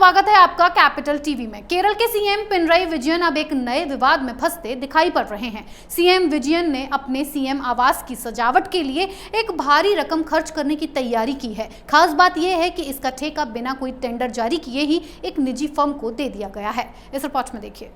स्वागत है आपका कैपिटल टीवी में। केरल के सीएम पिनराई विजयन अब एक नए विवाद में फंसते दिखाई पड़ रहे हैं। सीएम विजयन ने अपने सीएम आवास की सजावट के लिए एक भारी रकम खर्च करने की तैयारी की है। खास बात यह है कि इसका ठेका बिना कोई टेंडर जारी किए ही एक निजी फर्म को दे दिया गया है। इस रिपोर्ट में देखिए।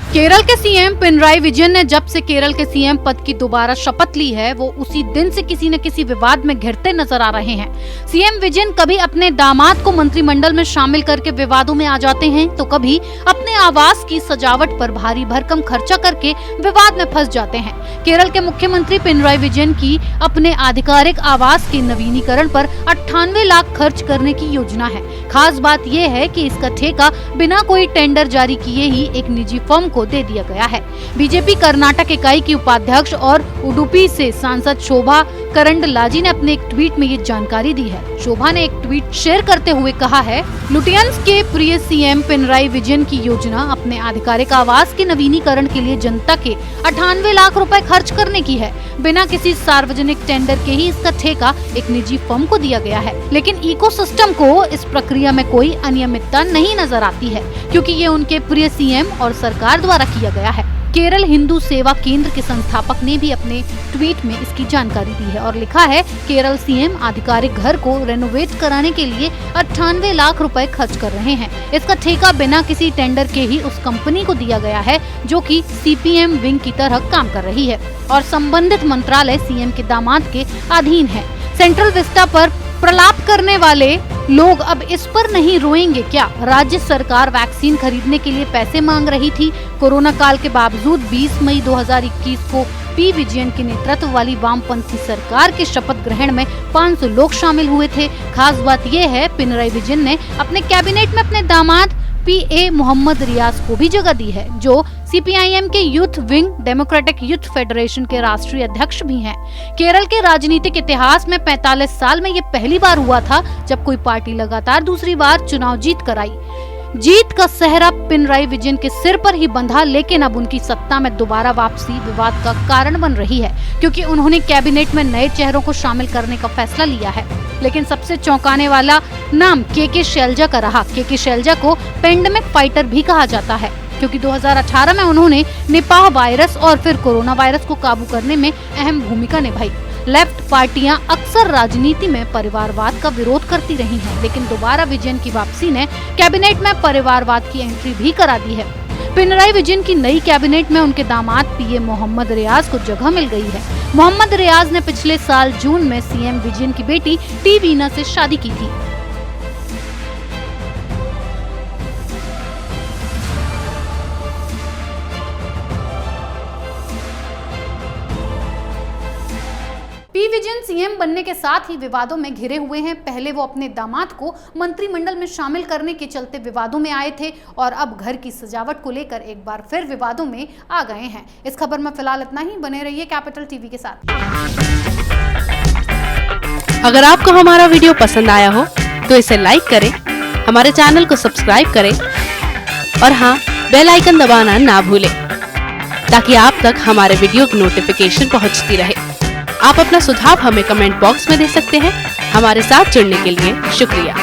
केरल के सीएम पिनराई विजयन ने जब से केरल के सीएम पद की दोबारा शपथ ली है, वो उसी दिन से किसी न किसी विवाद में घिरते नजर आ रहे हैं। सीएम विजयन कभी अपने दामाद को मंत्रिमंडल में शामिल करके विवादों में आ जाते हैं, तो कभी अपने आवास की सजावट पर भारी भरकम खर्चा करके विवाद में फंस जाते हैं। केरल के मुख्यमंत्री पिनराई विजयन की अपने आधिकारिक आवास के नवीनीकरण पर 98 लाख खर्च करने की योजना है। खास बात यह है कि इसका ठेका बिना कोई टेंडर जारी किए ही एक निजी फर्म को दे दिया गया है। बीजेपी कर्नाटक इकाई की उपाध्यक्ष और उडुपी से सांसद शोभा करंडलाजे ने अपने एक ट्वीट में ये जानकारी दी है। शोभा ने एक ट्वीट शेयर करते हुए कहा है, लुटियंस के प्रिय सीएम पिनराई विजयन की योजना अपने आधिकारिक आवास के नवीनीकरण के लिए जनता के 98 लाख रुपए खर्च करने की है। बिना किसी सार्वजनिक टेंडर के ही इसका ठेका एक निजी फर्म को दिया गया है। लेकिन इकोसिस्टम को इस प्रक्रिया में कोई अनियमितता नहीं नजर आती है, क्योंकि ये उनके प्रिय सीएम और सरकार द्वारा किया गया है। केरल हिंदू सेवा केंद्र के संस्थापक ने भी अपने ट्वीट में इसकी जानकारी दी है और लिखा है, केरल सीएम आधिकारिक घर को रेनोवेट कराने के लिए 98 लाख रुपए खर्च कर रहे हैं। इसका ठेका बिना किसी टेंडर के ही उस कंपनी को दिया गया है, जो कि सीपीएम विंग की तरह काम कर रही है और संबंधित मंत्रालय सीएम के दामाद के अधीन है। सेंट्रल विस्टा पर प्रलाप करने वाले लोग अब इस पर नहीं रोएंगे क्या? राज्य सरकार वैक्सीन खरीदने के लिए पैसे मांग रही थी। कोरोना काल के बावजूद 20 मई 2021 को पी विजयन के नेतृत्व वाली वामपंथी सरकार के शपथ ग्रहण में 500 लोग शामिल हुए थे। खास बात यह है, पिनराई विजयन ने अपने कैबिनेट में अपने दामाद पीए मोहम्मद रियाज को भी जगह दी है, जो सीपीआईएम के youth wing democratic youth federation के राष्ट्रीय अध्यक्ष भी हैं। केरल के राजनीतिक इतिहास में 45 साल में ये पहली बार हुआ था जब कोई पार्टी लगातार दूसरी बार चुनाव जीत कर आई। जीत का सेहरा पिनराई विजयन के सिर पर ही बंधा, लेकिन अब उनकी सत्ता में दोबारा वापसी विवाद का कारण बन रही है, क्योंकि उन्होंने कैबिनेट में नए चेहरों को शामिल करने का फैसला लिया है। लेकिन सबसे चौंकाने वाला नाम के शैलजा का रहा। के शैलजा को पेंडेमिक फाइटर भी कहा जाता है, क्योंकि 2018 में उन्होंने निपाह वायरस और फिर कोरोना वायरस को काबू करने में अहम भूमिका निभाई। लेफ्ट पार्टियां अक्सर राजनीति में परिवारवाद का विरोध करती रही हैं, लेकिन दोबारा विजयन की वापसी ने कैबिनेट में परिवारवाद की एंट्री भी करा दी है। पिनराई विजयन की नई कैबिनेट में उनके दामाद पीए मोहम्मद रियाज को जगह मिल गई है। मोहम्मद रियाज ने पिछले साल जून में सीएम विजयन की बेटी टी वीना से शादी की थी। पी विजयन सीएम बनने के साथ ही विवादों में घिरे हुए हैं। पहले वो अपने दामाद को मंत्रिमंडल में शामिल करने के चलते विवादों में आए थे और अब घर की सजावट को लेकर एक बार फिर विवादों में आ गए हैं। इस खबर में फिलहाल इतना ही। बने रहिए कैपिटल टीवी के साथ। अगर आपको हमारा वीडियो पसंद आया हो तो इसे लाइक करें, हमारे चैनल को सब्सक्राइब करें और हाँ, बेल आइकन दबाना ना भूलें, ताकि आप तक हमारे वीडियो की नोटिफिकेशन पहुंचती रहे। आप अपना सुझाव हमें कमेंट बॉक्स में दे सकते हैं। हमारे साथ जुड़ने के लिए शुक्रिया।